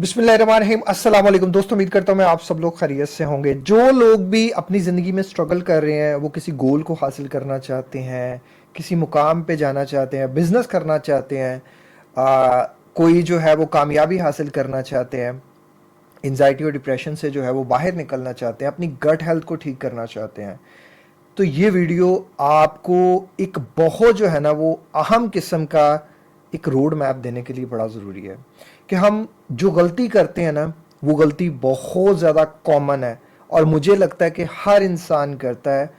बिस्मिल्लाहिर्रहमानिर्रहीम। अस्सलाम वालेकुम दोस्तों, उम्मीद करता हूँ मैं आप सब लोग खैरियत से होंगे। जो लोग भी अपनी ज़िंदगी में स्ट्रगल कर रहे हैं, वो किसी गोल को हासिल करना चाहते हैं, किसी मुकाम पे जाना चाहते हैं, बिजनेस करना चाहते हैं, कोई जो है वो कामयाबी हासिल करना चाहते हैं, एंजाइटी और डिप्रेशन से जो है वो बाहर निकलना चाहते हैं, अपनी गट हेल्थ को ठीक करना चाहते हैं, तो ये वीडियो आपको एक बहुत जो है ना वो अहम किस्म का एक रोड मैप देने के लिए बड़ा ज़रूरी है कि हम जो गलती करते हैं ना, वो गलती बहुत ज़्यादा कॉमन है और मुझे लगता है कि हर इंसान करता है।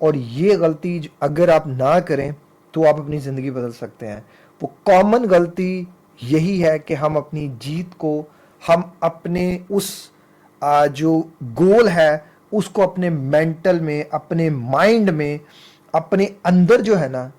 और ये गलती अगर आप ना करें तो आप अपनी ज़िंदगी बदल सकते हैं। वो कॉमन गलती यही है कि हम अपनी जीत को, हम अपने उस जो गोल है उसको अपने मेंटल में, अपने माइंड में, अपने अंदर जो है ना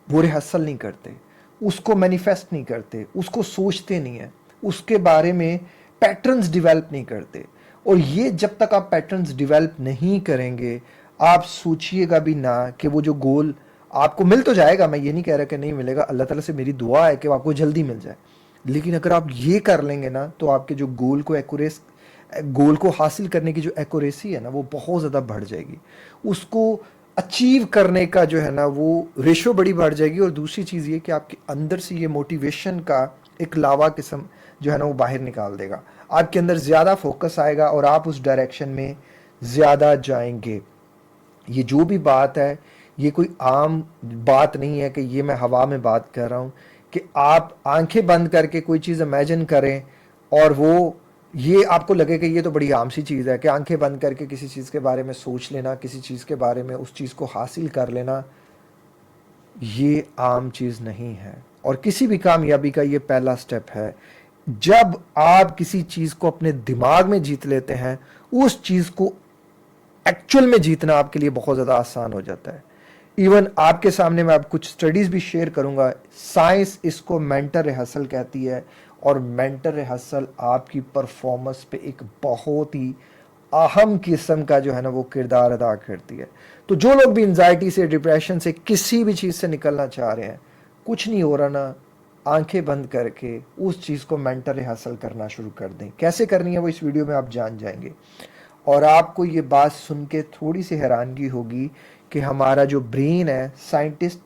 वो रिहर्सल नहीं करते, उसको मैनिफेस्ट नहीं करते, उसको सोचते नहीं है, उसके बारे में पैटर्न्स डेवलप नहीं करते। और ये जब तक आप पैटर्न्स डेवलप नहीं करेंगे, आप सोचिएगा भी ना कि वो जो गोल आपको मिल तो जाएगा। मैं ये नहीं कह रहा कि नहीं मिलेगा, अल्लाह ताला से मेरी दुआ है कि वो आपको जल्दी मिल जाए। लेकिन अगर आप ये कर लेंगे ना तो आपके जो गोल को हासिल करने की जो एक्यूरेसी है ना वो बहुत ज़्यादा बढ़ जाएगी। उसको अचीव करने का जो है ना वो रेशो बड़ी बढ़ जाएगी। और दूसरी चीज़ ये कि आपके अंदर से ये मोटिवेशन का एक लावा किस्म जो है ना वो बाहर निकाल देगा। आपके अंदर ज़्यादा फोकस आएगा और आप उस डायरेक्शन में ज़्यादा जाएंगे। ये जो भी बात है, ये कोई आम बात नहीं है कि ये मैं हवा में बात कर रहा हूँ कि आप आंखें बंद करके कोई चीज़ इमेजिन करें और वो ये आपको लगे कि ये तो बड़ी आम सी चीज़ है कि आंखें बंद करके किसी चीज़ के बारे में सोच लेना, किसी चीज़ के बारे में उस चीज़ को हासिल कर लेना। ये आम चीज़ नहीं है और किसी भी कामयाबी का ये पहला स्टेप है। जब आप किसी चीज़ को अपने दिमाग में जीत लेते हैं, उस चीज़ को एक्चुअल में जीतना आपके लिए बहुत ज़्यादा आसान हो जाता है। इवन आपके सामने मैं अब कुछ स्टडीज़ भी शेयर करूंगा। साइंस इसको मेंटल रिहर्सल कहती है और मेंटल रिहर्सल आपकी परफॉर्मेंस पे एक बहुत ही अहम किस्म का जो है ना वो किरदार अदा करती है। तो जो लोग भी एंजाइटी से, डिप्रेशन से, किसी भी चीज़ से निकलना चाह रहे हैं, कुछ नहीं हो रहा ना, आंखें बंद करके उस चीज़ को मेंटल रिहर्सल करना शुरू कर दें। कैसे करनी है वो इस वीडियो में आप जान जाएंगे। और आपको ये बात सुन के थोड़ी सी हैरानगी होगी कि हमारा जो ब्रेन है, साइंटिस्ट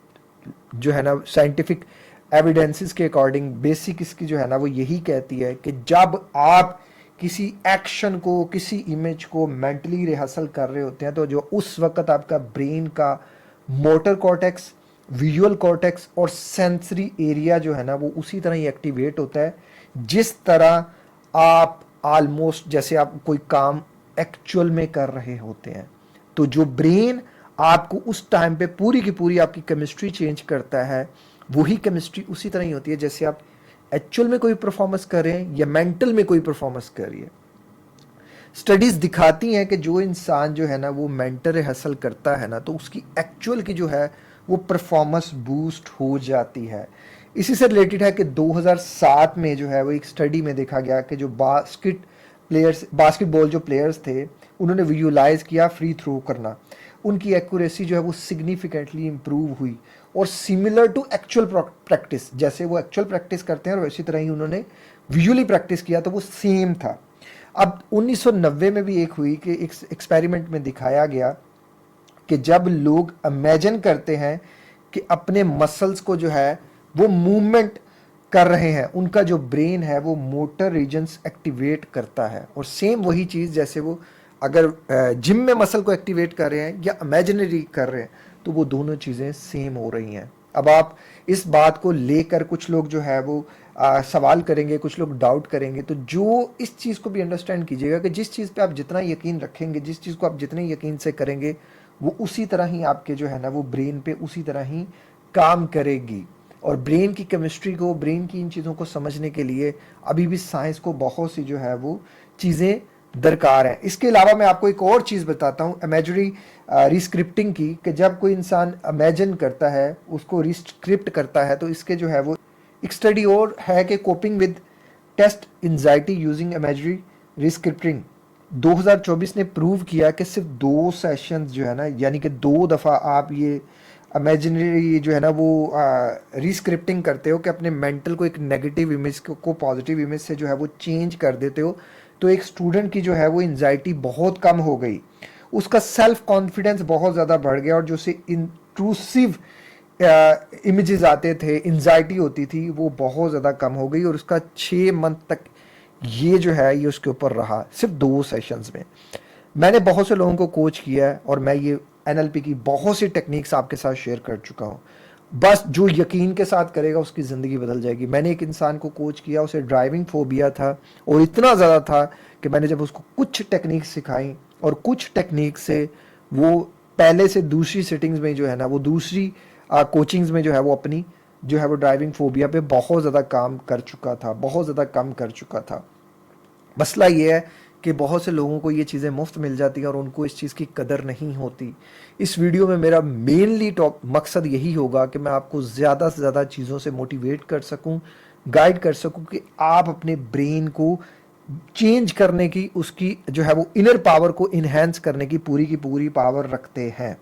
जो है ना, साइंटिफिक एविडेंसेस के अकॉर्डिंग बेसिक इसकी जो है ना वो यही कहती है कि जब आप किसी एक्शन को, किसी इमेज को मेंटली रिहर्सल कर रहे होते हैं तो जो उस वक्त आपका ब्रेन का मोटर कॉर्टेक्स, विजुअल कॉर्टेक्स और सेंसरी एरिया जो है ना वो उसी तरह ही एक्टिवेट होता है जिस तरह आप ऑलमोस्ट जैसे आप कोई काम एक्चुअल में कर रहे होते हैं। तो जो ब्रेन आपको उस टाइम पे पूरी की पूरी आपकी केमिस्ट्री चेंज करता है, वही केमिस्ट्री उसी तरह ही होती है जैसे आप एक्चुअल में कोई परफॉर्मेंस कर रहे हैं या मेंटल में कोई परफॉर्मेंस कर रही है। स्टडीज दिखाती हैं कि जो इंसान जो है ना वो मेंटल रिहर्सल करता है ना तो उसकी एक्चुअल की जो है वो परफॉर्मेंस बूस्ट हो जाती है। इसी से रिलेटेड है कि 2007 में जो है वो एक स्टडी में देखा गया कि जो बास्केटबॉल जो प्लेयर्स थे, उन्होंने विजुलाइज किया फ्री थ्रो करना, उनकी एक्यूरेसी जो है वो सिग्निफिकेंटली इंप्रूव हुई और सिमिलर टू एक्चुअल प्रैक्टिस, जैसे वो एक्चुअल प्रैक्टिस करते हैं और वैसी तरह ही उन्होंने विजुअली प्रैक्टिस किया तो वो सेम था। अब 1990 में भी एक हुई कि एक एक्सपेरिमेंट में दिखाया गया कि जब लोग इमेजिन करते हैं कि अपने मसल्स को जो है वो मूवमेंट कर रहे हैं, उनका जो ब्रेन है वो मोटर रीजन्स एक्टिवेट करता है। और सेम वही चीज़ जैसे वो अगर जिम में मसल को एक्टिवेट कर रहे हैं या इमेजिनरी कर रहे हैं तो वो दोनों चीज़ें सेम हो रही हैं। अब आप इस बात को लेकर कुछ लोग जो है वो सवाल करेंगे, कुछ लोग डाउट करेंगे। तो जो इस चीज़ को भी अंडरस्टैंड कीजिएगा कि जिस चीज़ पे आप जितना यकीन रखेंगे, जिस चीज़ को आप जितने यकीन से करेंगे, वो उसी तरह ही आपके जो है ना वो ब्रेन पे उसी तरह ही काम करेगी। और ब्रेन की केमिस्ट्री को, ब्रेन की इन चीज़ों को समझने के लिए अभी भी साइंस को बहुत सी जो है वो चीज़ें दरकार है। इसके अलावा मैं आपको एक और चीज़ बताता हूँ इमेजरी रिस्क्रिप्टिंग की, कि जब कोई इंसान इमेजिन करता है, उसको रिस्क्रिप्ट करता है, तो इसके जो है वो एक स्टडी और है कि coping with test anxiety using imagery rescripting 2024 ने प्रूव किया कि सिर्फ 2 सेशंस जो है ना, यानी कि 2 दफ़ा आप ये इमेजिनरी जो है ना वो रिस्क्रिप्टिंग करते हो कि अपने मेंटल को एक नेगेटिव इमेज को पॉजिटिव इमेज से जो है वो चेंज कर देते हो, तो एक स्टूडेंट की जो है वो एंजाइटी बहुत कम हो गई, उसका सेल्फ कॉन्फिडेंस बहुत ज़्यादा बढ़ गया, और जो से इंट्रूसिव इमेजेस आते थे, एंजाइटी होती थी, वो बहुत ज़्यादा कम हो गई। और उसका 6 मंथ तक ये जो है ये उसके ऊपर रहा, सिर्फ 2 सेशंस में। मैंने बहुत से लोगों को कोच किया है और मैं ये एनएलपी की बहुत सी टेक्निक्स आपके साथ शेयर कर चुका हूँ। बस जो यकीन के साथ करेगा उसकी ज़िंदगी बदल जाएगी। मैंने एक इंसान को कोच किया, उसे ड्राइविंग फोबिया था और इतना ज़्यादा था कि मैंने जब उसको कुछ टेक्निक सिखाई और कुछ टेक्निक से वो पहले से दूसरी सेटिंग्स में जो है ना वो दूसरी कोचिंग्स में जो है वो अपनी जो है वो ड्राइविंग फोबिया पे बहुत ज़्यादा काम कर चुका था, बहुत ज़्यादा कम कर चुका था। मसला ये है कि बहुत से लोगों को ये चीज़ें मुफ्त मिल जाती हैं और उनको इस चीज़ की कदर नहीं होती। इस वीडियो में मेरा मेनली टॉप मकसद यही होगा कि मैं आपको ज़्यादा से ज़्यादा चीज़ों से मोटिवेट कर सकूं, गाइड कर सकूं कि आप अपने ब्रेन को चेंज करने की, उसकी जो है वो इनर पावर को इन्हेंस करने की पूरी पावर रखते हैं।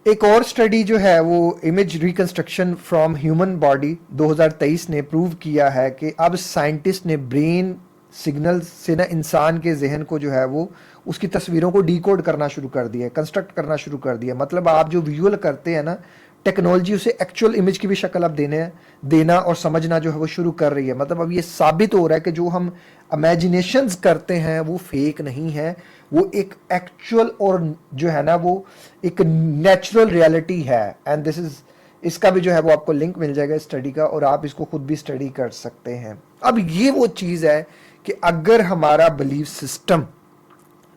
एक और स्टडी जो है वो image reconstruction from human body 2023 ने प्रूव किया है कि अब साइंटिस्ट ने ब्रेन सिग्नल से ना इंसान के जहन को जो है वो उसकी तस्वीरों को डिकोड करना शुरू कर दिया है, कंस्ट्रक्ट करना शुरू कर दिया। मतलब आप जो विजुअल करते हैं ना, टेक्नोलॉजी उसे एक्चुअल इमेज की भी शक्ल अब देना और समझना जो है वो शुरू कर रही है। मतलब अब ये साबित हो रहा है कि जो हम इमेजिनेशंस करते हैं वो फेक नहीं है, वो एक एक्चुअल और जो है ना वो एक नेचुरल रियलिटी है। एंड दिस इज, इसका भी जो है वो आपको लिंक मिल जाएगा स्टडी का, और आप इसको खुद भी स्टडी कर सकते हैं। अब ये वो चीज़ है कि अगर हमारा बिलीफ सिस्टम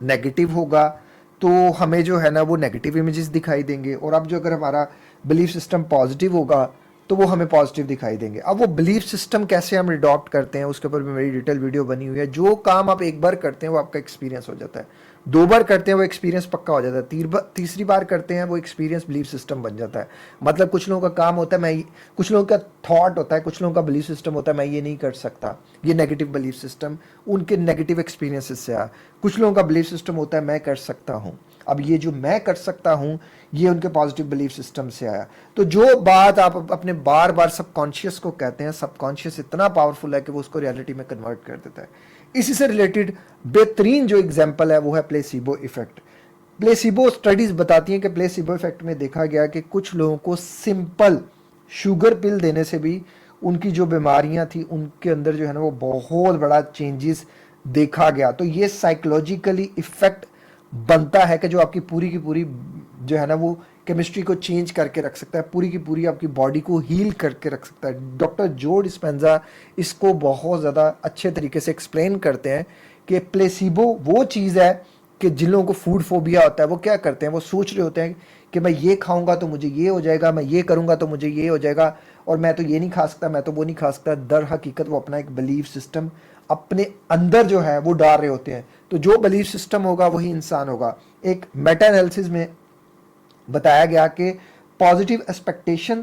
नेगेटिव होगा तो हमें जो है ना वो नेगेटिव इमेजेस दिखाई देंगे, और अब जो अगर हमारा बिलीफ सिस्टम पॉजिटिव होगा तो वो हमें पॉजिटिव दिखाई देंगे। अब वो बिलीफ सिस्टम कैसे हम अडॉप्ट करते हैं उसके ऊपर भी मेरी डिटेल वीडियो बनी हुई है। जो काम आप एक बार करते हैं वो आपका एक्सपीरियंस हो जाता है, 2 बार करते हैं वो एक्सपीरियंस पक्का हो जाता है, तीसरी बार करते हैं वो एक्सपीरियंस बिलीफ सिस्टम बन जाता है। मतलब कुछ लोगों का काम होता है कुछ लोगों का थॉट होता है, कुछ लोगों का बिलीफ सिस्टम होता है मैं ये नहीं कर सकता, ये नेगेटिव बिलीफ सिस्टम उनके नेगेटिव एक्सपीरियंसेस से आया। कुछ लोगों का बिलीफ सिस्टम होता है मैं कर सकता हूँ, अब ये जो मैं कर सकता हूँ ये उनके पॉजिटिव बिलीफ सिस्टम से आया। तो जो बात आप अपने बार बार सबकॉन्शियस को कहते हैं, सबकॉन्शियस इतना पावरफुल है कि वो उसको रियलिटी में कन्वर्ट कर देता है। इसी से रिलेटेड बेहतरीन जो एग्जाम्पल है वो है प्लेसिबो इफेक्ट। प्लेसिबो स्टडीज बताती हैं कि प्लेसिबो इफेक्ट में देखा गया कि कुछ लोगों को सिंपल शुगर पिल देने से भी उनकी जो बीमारियां थी उनके अंदर जो है ना वो बहुत बड़ा चेंजेस देखा गया। तो ये साइकोलॉजिकली इफेक्ट बनता है कि जो आपकी पूरी की पूरी जो है ना वो केमिस्ट्री को चेंज करके रख सकता है, पूरी की पूरी आपकी बॉडी को हील करके रख सकता है। डॉक्टर जो डिस्पेंजा इसको बहुत ज़्यादा अच्छे तरीके से एक्सप्लेन करते हैं कि प्लेसिबो वो चीज़ है कि जिन लोगों को फूड फोबिया होता है वो क्या करते हैं, वो सोच रहे होते हैं कि मैं ये खाऊंगा तो मुझे ये हो जाएगा, मैं ये करूंगा तो मुझे ये हो जाएगा, और मैं तो ये नहीं खा सकता, मैं तो वो नहीं खा सकता। दर हकीकत वो अपना एक बिलीफ सिस्टम अपने अंदर जो है वो डाल रहे होते हैं। तो जो बिलीफ सिस्टम होगा वही इंसान होगा। एक मेटा एनालिसिस में बताया गया कि positive expectation,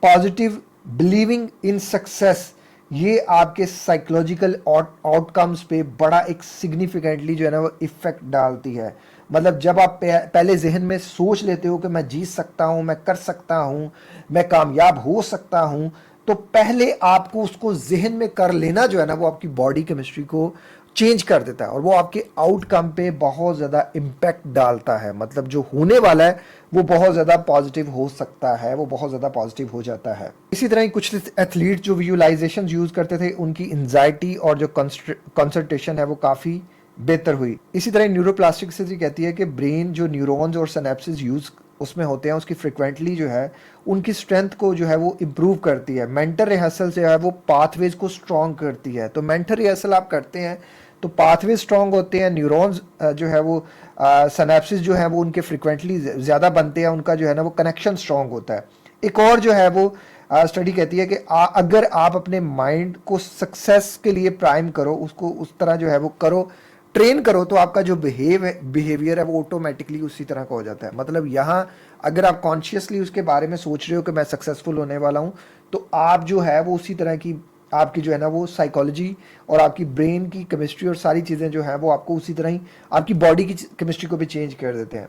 positive believing in success, ये आपके साइकोलॉजिकल आउटकम्स पे बड़ा एक सिग्निफिकेंटली जो है ना वो इफेक्ट डालती है। मतलब जब आप पहले जहन में सोच लेते हो कि मैं जीत सकता हूँ, मैं कर सकता हूँ, मैं कामयाब हो सकता हूँ, तो पहले आपको उसको जहन में कर लेना जो है ना वो आपकी बॉडी केमिस्ट्री को चेंज कर देता है और वो आपके आउटकम पे बहुत ज़्यादा इम्पैक्ट डालता है। मतलब जो होने वाला है वो बहुत ज़्यादा पॉजिटिव हो सकता है, वो बहुत ज़्यादा पॉजिटिव हो जाता है। इसी तरह ही कुछ एथलीट जो विजुअलाइजेशन यूज़ करते थे उनकी एंजाइटी और जो कंसंट्रेशन है वो काफ़ी बेहतर हुई। इसी तरह न्यूरोप्लास्टिसिटी कहती है कि ब्रेन जो न्यूरॉन्स और सिनेप्सिस यूज़ उसमें होते हैं उसकी फ्रिक्वेंटली जो है उनकी स्ट्रेंथ को जो है वो इम्प्रूव करती है। मेंटल रिहर्सल जो है वो पाथवेज को स्ट्रॉन्ग करती है। तो मेंटल रिहर्सल आप करते हैं तो पाथवे स्ट्रॉन्ग होते हैं, न्यूरॉन्स जो है वो सिनेप्सिस जो है वो उनके फ्रिक्वेंटली ज़्यादा बनते हैं, उनका जो है ना वो कनेक्शन स्ट्रॉन्ग होता है। एक और जो है वो स्टडी कहती है कि अगर आप अपने माइंड को सक्सेस के लिए प्राइम करो, उसको उस तरह जो है वो करो, ट्रेन करो, तो आपका जो बिहेवियर है वो ऑटोमेटिकली उसी तरह का हो जाता है। मतलब यहाँ अगर आप कॉन्शियसली उसके बारे में सोच रहे हो कि मैं सक्सेसफुल होने वाला हूँ, तो आप जो है वो उसी तरह की आपकी जो है ना वो साइकोलॉजी और आपकी ब्रेन की केमिस्ट्री और सारी चीज़ें जो हैं वो आपको उसी तरह ही आपकी बॉडी की केमिस्ट्री को भी चेंज कर देते हैं।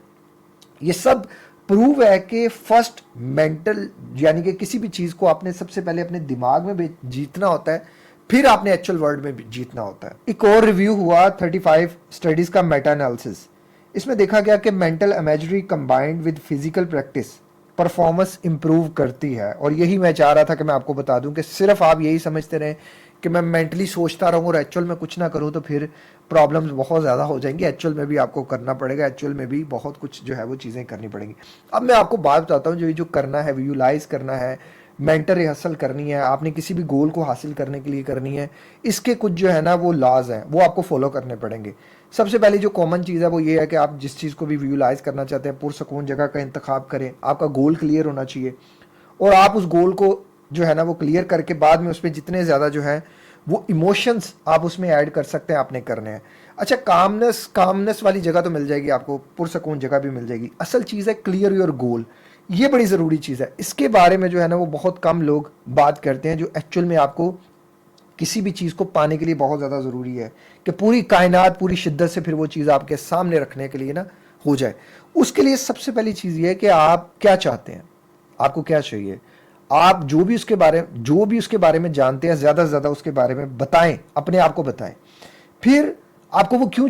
ये सब प्रूव है कि फर्स्ट मेंटल, यानी कि किसी भी चीज़ को आपने सबसे पहले अपने दिमाग में जीतना होता है, फिर आपने एक्चुअल वर्ल्ड में भी जीतना होता है। एक और रिव्यू हुआ 35 स्टडीज़ का मेटा एनालिसिस। इसमें देखा गया कि mental imagery combined with physical practice performance improve करती है। और यही मैं चाह रहा था कि मैं आपको बता दूं कि सिर्फ आप यही समझते रहें कि मैं मेंटली सोचता रहूं और एक्चुअल में कुछ ना करूं तो फिर प्रॉब्लम्स बहुत ज़्यादा हो जाएंगी। एक्चुअल में भी आपको करना पड़ेगा, एक्चुअल में भी बहुत कुछ जो है वो चीज़ें करनी पड़ेंगी। अब मैं आपको बात बताता हूँ, जो करना है, विजुलाइज करना है, मेंटल रिहर्सल करनी है, आपने किसी भी गोल को हासिल करने के लिए करनी है, इसके कुछ जो है ना वो लॉज हैं, वो आपको फॉलो करने पड़ेंगे। सबसे पहले जो कॉमन चीज़ है वो ये है कि आप जिस चीज़ को भी विजुलाइज करना चाहते हैं, पुरसकून जगह का इंतखाब करें। आपका गोल क्लियर होना चाहिए और आप उस गोल को जो है ना वो क्लियर करके बाद में उसमें जितने ज़्यादा जो है वो इमोशंस आप उसमें ऐड कर सकते हैं, आपने करने हैं। अच्छा, कामनेस वाली जगह तो मिल जाएगी आपको, पुरसकून जगह भी मिल जाएगी। असल चीज़ है क्लियर योर गोल। ये बड़ी ज़रूरी चीज़ है। इसके बारे में जो है ना वो बहुत कम लोग बात करते हैं, जो एक्चुअल में आपको किसी भी चीज़ को पाने के लिए बहुत ज़्यादा ज़रूरी है कि पूरी कायनात पूरी शिद्दत से फिर वो चीज़ आपके सामने रखने के लिए ना हो जाए। उसके लिए सबसे पहली चीज़ ये है कि आप क्या चाहते हैं, आपको क्या चाहिए। आप जो भी उसके बारे में जानते हैं, ज़्यादा से ज़्यादा उसके बारे में बताएं, अपने आप को बताएं। फिर आपको वो क्यों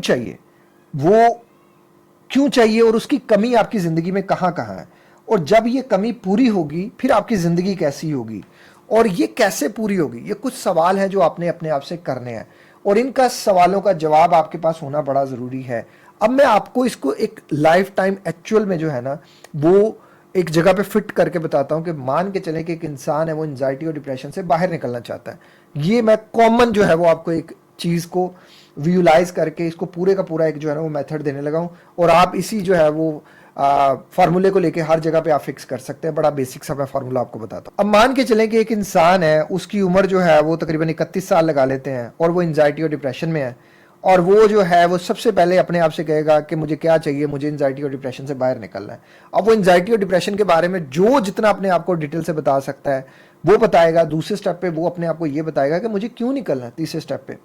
चाहिए और उसकी कमी आपकी ज़िंदगी में कहाँ कहाँ है, और जब ये कमी पूरी होगी फिर आपकी ज़िंदगी कैसी होगी और ये कैसे पूरी होगी। ये कुछ सवाल हैं जो आपने अपने आप से करने हैं और इनका सवालों का जवाब आपके पास होना बड़ा ज़रूरी है। अब मैं आपको इसको एक लाइफ टाइम एक्चुअल में जो है ना वो एक जगह पे फिट करके बताता हूँ कि मान के चलें कि एक इंसान है वो एंजाइटी और डिप्रेशन से बाहर निकलना चाहता है। ये मैं कॉमन जो है वो आपको एक चीज़ को विजुलाइज करके इसको पूरे का पूरा एक जो है ना वो मेथड देने लगा हूँ और आप इसी जो है वो फार्मूले को लेके हर जगह पे आप फिक्स कर सकते हैं। बड़ा बेसिक सा मैं फार्मूला आपको बताता हूँ। अब मान के चलें कि एक इंसान है, उसकी उम्र जो है वो तकरीबन 31 साल लगा लेते हैं और वो एंजाइटी और डिप्रेशन में है और वो जो है वो सबसे पहले अपने आप से कहेगा कि मुझे क्या चाहिए, मुझे एंजाइटी और डिप्रेशन से बाहर निकलना है। अब वो एंजाइटी और डिप्रेशन के बारे में जो जितना अपने आप को डिटेल से बता सकता है वो बताएगा। दूसरे स्टेप पे वो अपने आप को ये बताएगा कि मुझे क्यों निकलना है। तीसरे स्टेप पे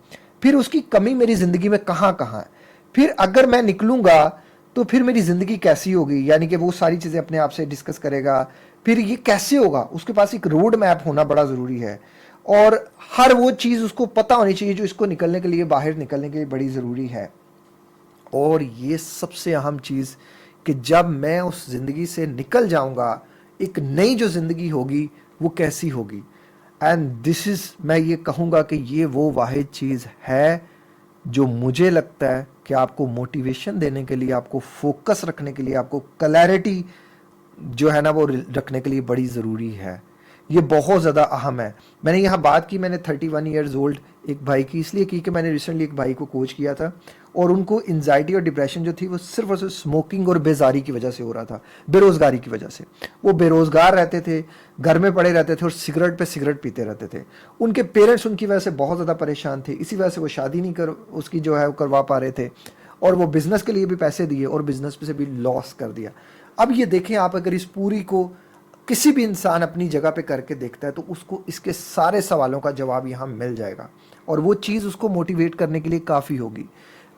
फिर उसकी कमी मेरी ज़िंदगी में कहाँ कहाँ है, फिर अगर मैं निकलूँगा तो फिर मेरी ज़िंदगी कैसी होगी, यानी कि वो सारी चीज़ें अपने आप से डिस्कस करेगा। फिर ये कैसे होगा, उसके पास एक रोड मैप होना बड़ा ज़रूरी है और हर वो चीज़ उसको पता होनी चाहिए जो इसको निकलने के लिए, बाहर निकलने के लिए बड़ी ज़रूरी है। और ये सबसे अहम चीज़ कि जब मैं उस ज़िंदगी से निकल जाऊंगा, एक नई जो ज़िंदगी होगी वो कैसी होगी। एंड दिस इज़, मैं ये कहूँगा कि ये वो वाहिद चीज़ है जो मुझे लगता है कि आपको मोटिवेशन देने के लिए, आपको फोकस रखने के लिए, आपको क्लैरिटी जो है ना वो रखने के लिए बड़ी ज़रूरी है। ये बहुत ज़्यादा अहम है। मैंने यहाँ बात की, मैंने 31 ईयर्स ओल्ड एक भाई की इसलिए की कि मैंने रिसेंटली एक भाई को कोच किया था और उनको एंजाइटी और डिप्रेशन जो थी वो सिर्फ और सिर्फ स्मोकिंग और बेजारी की वजह से हो रहा था, बेरोज़गारी की वजह से। वो बेरोज़गार रहते थे, घर में पड़े रहते थे और सिगरेट पे सिगरेट पीते रहते थे। उनके पेरेंट्स उनकी वजह से बहुत ज़्यादा परेशान थे, इसी वजह से वो शादी नहीं उसकी जो है वो करवा पा रहे थे और वो बिज़नेस के लिए भी पैसे दिए और बिज़नेस पे से भी लॉस कर दिया। अब ये देखें आप, अगर इस पूरी को किसी भी इंसान अपनी जगह पे करके देखता है तो उसको इसके सारे सवालों का जवाब यहाँ मिल जाएगा और वो चीज़ उसको मोटिवेट करने के लिए काफ़ी होगी।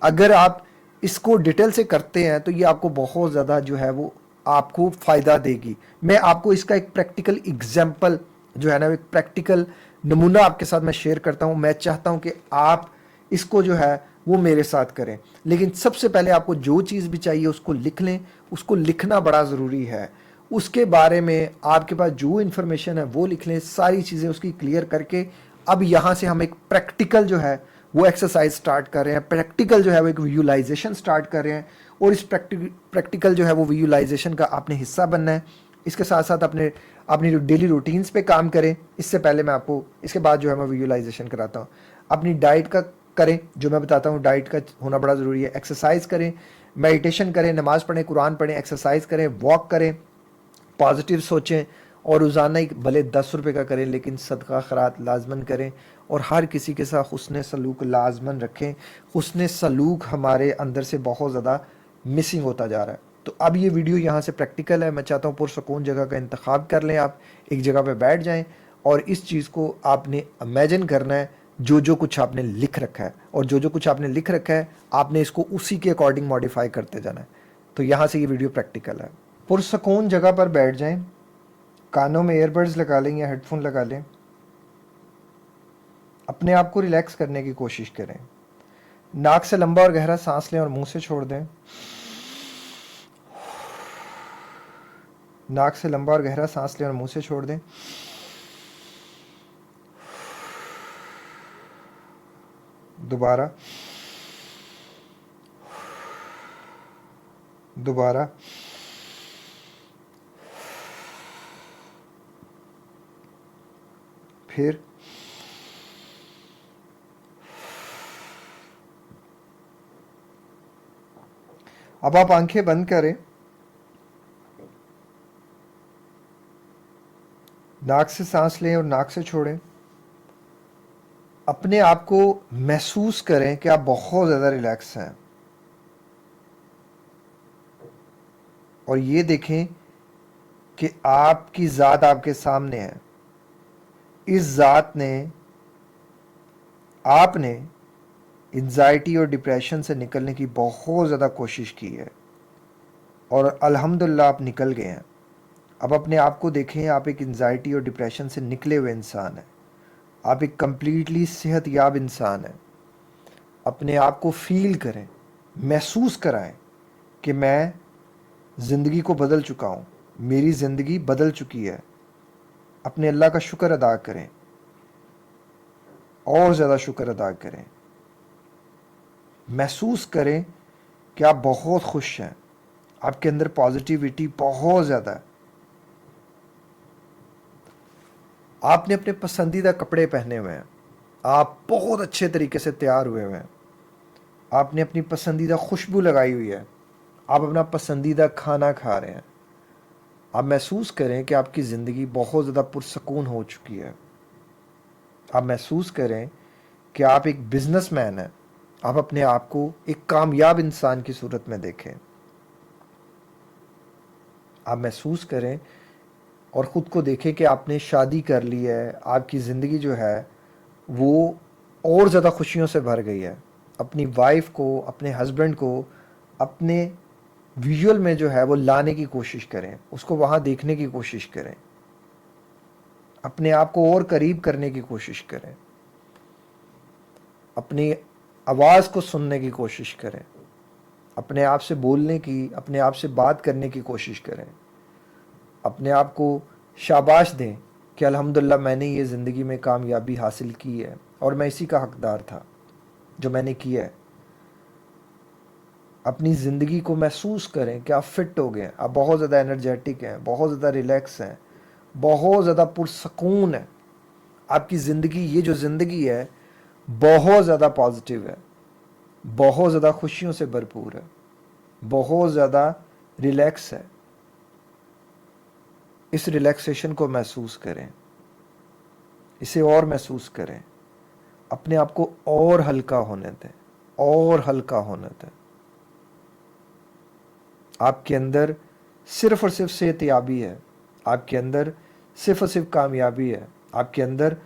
अगर आप इसको डिटेल से करते हैं तो ये आपको बहुत ज़्यादा जो है वो आपको फ़ायदा देगी। मैं आपको इसका एक प्रैक्टिकल एग्जाम्पल जो है ना, एक प्रैक्टिकल नमूना आपके साथ मैं शेयर करता हूँ। मैं चाहता हूँ कि आप इसको जो है वो मेरे साथ करें, लेकिन सबसे पहले आपको जो चीज़ भी चाहिए उसको लिख लें। उसको लिखना बड़ा ज़रूरी है, उसके बारे में आपके पास जो इन्फॉर्मेशन है वो लिख लें, सारी चीज़ें उसकी क्लियर करके अब यहाँ से हम एक प्रैक्टिकल जो है वो एक्सरसाइज स्टार्ट कर रहे हैं। प्रैक्टिकल जो है वो एक विजुलाइजेशन स्टार्ट कर रहे हैं और इस प्रैक्टिकल जो है वो विजुलाइजेशन का आपने हिस्सा बनना है। इसके साथ साथ अपनी डेली रूटीन्स पे काम करें। इससे पहले मैं आपको इसके बाद जो है मैं विजुलाइजेशन कराता हूँ। अपनी डाइट का करें, जो मैं बताता हूँ डाइट का होना बड़ा ज़रूरी है। एक्सरसाइज करें, मेडिटेशन करें, नमाज पढ़ें, कुरान पढ़ें, एक्सरसाइज करें, वॉक करें, पॉजिटिव सोचें और रोज़ाना ही भले 10 रुपये का करें लेकिन सदका खैरात लाजमन करें और हर किसी के साथ हुस्न सलूक लाजमन रखें। हुस्न सलूक हमारे अंदर से बहुत ज़्यादा मिसिंग होता जा रहा है। तो अब ये वीडियो यहाँ से प्रैक्टिकल है। मैं चाहता हूँ पुरसकून जगह का इंतखाब कर लें, आप एक जगह पे बैठ जाएं और इस चीज़ को आपने इमेजिन करना है जो कुछ आपने लिख रखा है, और जो कुछ आपने लिख रखा है आपने इसको उसी के अकॉर्डिंग मॉडिफाई करते जाना है। तो यहाँ से ये वीडियो प्रैक्टिकल है। पुरसकून जगह पर बैठ जाएं, कानों में ईयरबड्स लगा लें या हेडफोन लगा लें, अपने आप को रिलैक्स करने की कोशिश करें। नाक से लंबा और गहरा सांस लें और मुंह से छोड़ दें। नाक से लंबा और गहरा सांस लें और मुंह से छोड़ दें। दोबारा, दोबारा, फिर, अब आप आंखें बंद करें, नाक से सांस लें और नाक से छोड़ें। अपने आप को महसूस करें कि आप बहुत ज़्यादा रिलैक्स हैं, और ये देखें कि आपकी ज़ात आपके सामने है। इस ज़ात ने, आपने एंजाइटी और डिप्रेशन से निकलने की बहुत ज़्यादा कोशिश की है और अल्हम्दुलिल्लाह आप निकल गए हैं। अब अपने आप को देखें, आप एक एंजाइटी और डिप्रेशन से निकले हुए इंसान हैं। आप एक कंप्लीटली सेहतयाब इंसान हैं। अपने आप को फील करें, महसूस कराएं कि मैं ज़िंदगी को बदल चुका हूँ, मेरी ज़िंदगी बदल चुकी है। अपने अल्लाह का शुक्र अदा करें, और ज़्यादा शुक्र अदा करें। महसूस करें कि आप बहुत खुश हैं, आपके अंदर पॉजिटिविटी बहुत ज़्यादा है। आपने अपने पसंदीदा कपड़े पहने हुए हैं, आप बहुत अच्छे तरीके से तैयार हुए हुए हैं, आपने अपनी पसंदीदा खुशबू लगाई हुई है, आप अपना पसंदीदा खाना खा रहे हैं। आप महसूस करें कि आपकी ज़िंदगी बहुत ज़्यादा पुरसकून हो चुकी है। आप महसूस करें कि आप एक बिजनेसमैन हैं। आप अपने आप को एक कामयाब इंसान की सूरत में देखें। आप महसूस करें और ख़ुद को देखें कि आपने शादी कर ली है, आपकी ज़िंदगी जो है वो और ज़्यादा खुशियों से भर गई है। अपनी वाइफ को, अपने हस्बैंड को अपने विजुअल में जो है वो लाने की कोशिश करें, उसको वहाँ देखने की कोशिश करें, अपने आप को और करीब करने की कोशिश करें, अपनी आवाज़ को सुनने की कोशिश करें, अपने आप से बोलने की, अपने आप से बात करने की कोशिश करें। अपने आप को शाबाश दें कि अल्हम्दुलिल्लाह मैंने ये ज़िंदगी में कामयाबी हासिल की है और मैं इसी का हकदार था जो मैंने किया है। अपनी ज़िंदगी को महसूस करें कि आप फिट हो गए, आप बहुत ज़्यादा एनर्जेटिक हैं, बहुत ज़्यादा रिलैक्स हैं, बहुत ज़्यादा पुरसकून है। आपकी ज़िंदगी, ये जो ज़िंदगी है बहुत ज़्यादा पॉजिटिव है, बहुत ज़्यादा खुशियों से भरपूर है, बहुत ज़्यादा रिलैक्स है। इस रिलैक्सेशन को महसूस करें, इसे और महसूस करें। अपने आप को और हल्का होने दें, और हल्का होने दें। आपके अंदर सिर्फ और सिर्फ सेहतयाबी है, आपके अंदर सिर्फ और सिर्फ कामयाबी है, आपके अंदर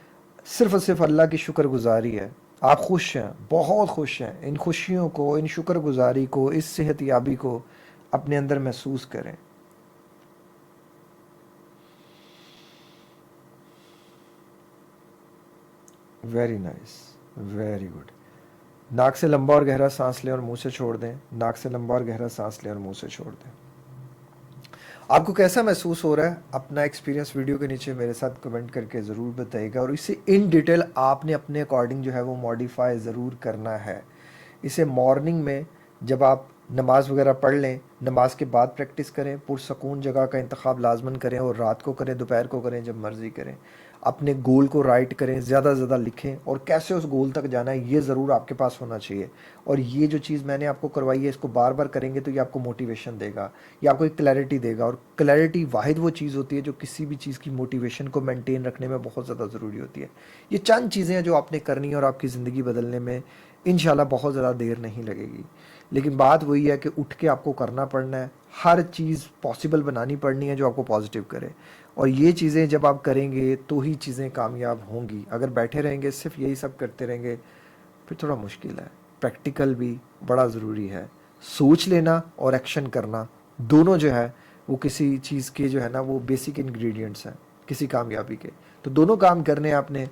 सिर्फ और सिर्फ अल्लाह की शुक्रगुजारी है। आप खुश हैं, बहुत खुश हैं। इन खुशियों को, इन शुक्रगुजारी को, इस सेहतयाबी को अपने अंदर महसूस करें। Very nice, very good. नाक से लंबा और गहरा सांस लें और मुंह से छोड़ दें। नाक से लंबा और गहरा सांस लें और मुंह से छोड़ दें। आपको कैसा महसूस हो रहा है? अपना एक्सपीरियंस वीडियो के नीचे मेरे साथ कमेंट करके ज़रूर बताइएगा, और इसे इन डिटेल आपने अपने अकॉर्डिंग जो है वो मॉडिफाई ज़रूर करना है। इसे मॉर्निंग में जब आप नमाज़ वगैरह पढ़ लें, नमाज के बाद प्रैक्टिस करें, पुरसकून जगह का इंतखाब लाजमन करें, और रात को करें, दोपहर को करें, जब मर्ज़ी करें। अपने गोल को राइट करें, ज़्यादा से ज़्यादा लिखें, और कैसे उस गोल तक जाना है ये ज़रूर आपके पास होना चाहिए। और ये जो चीज़ मैंने आपको करवाई है, इसको बार बार करेंगे तो ये आपको मोटिवेशन देगा, ये आपको एक क्लैरिटी देगा। और क्लैरिटी वाहिद वो चीज़ होती है जो किसी भी चीज़ की मोटिवेशन को मेंटेन रखने में बहुत ज़्यादा ज़रूरी होती है। ये चंद चीज़ें हैं जो आपने करनी है, और आपकी ज़िंदगी बदलने में इंशाल्लाह बहुत ज़्यादा देर नहीं लगेगी। लेकिन बात वही है कि उठ के आपको करना पड़ना है, हर चीज़ पॉसिबल बनानी पड़नी है जो आपको पॉजिटिव करे। और ये चीज़ें जब आप करेंगे तो ही चीज़ें कामयाब होंगी। अगर बैठे रहेंगे, सिर्फ यही सब करते रहेंगे, फिर थोड़ा मुश्किल है। प्रैक्टिकल भी बड़ा ज़रूरी है। सोच लेना और एक्शन करना दोनों जो है वो किसी चीज़ के जो है ना वो बेसिक इंग्रेडिएंट्स हैं किसी कामयाबी के। तो दोनों काम करने हैं आपने।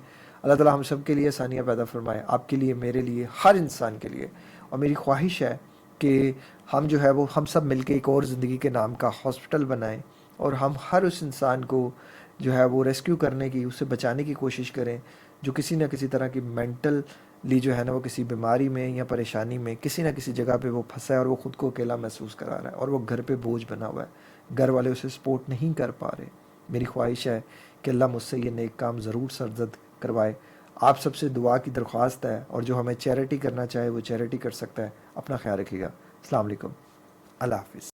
अल्लाह ताला हम सब के लिए आसानियाँ पैदा फरमाए, आपके लिए, मेरे लिए, हर इंसान के लिए। और मेरी ख्वाहिश है कि हम जो है वो हम सब मिलके एक और ज़िंदगी के नाम का हॉस्पिटल बनाएं और हम हर उस इंसान को जो है वो रेस्क्यू करने की, उससे बचाने की कोशिश करें जो किसी न किसी तरह की मेंटली जो है ना वो किसी बीमारी में या परेशानी में किसी न किसी जगह पे वो फंसा है और वो ख़ुद को अकेला महसूस करा रहा है और वो घर पे बोझ बना हुआ है, घर वाले उसे सपोर्ट नहीं कर पा रहे। मेरी ख्वाहिश है कि अल्लाह मुझसे ये नेक काम ज़रूर सरजद करवाए। आप सबसे दुआ की दरख्वास्त है और जो हमें चैरिटी करना चाहे वो चैरिटी कर सकता है। अपना ख्याल रखिएगा। अस्सलाम वालेकुम। अल्लाह हाफ़िज़।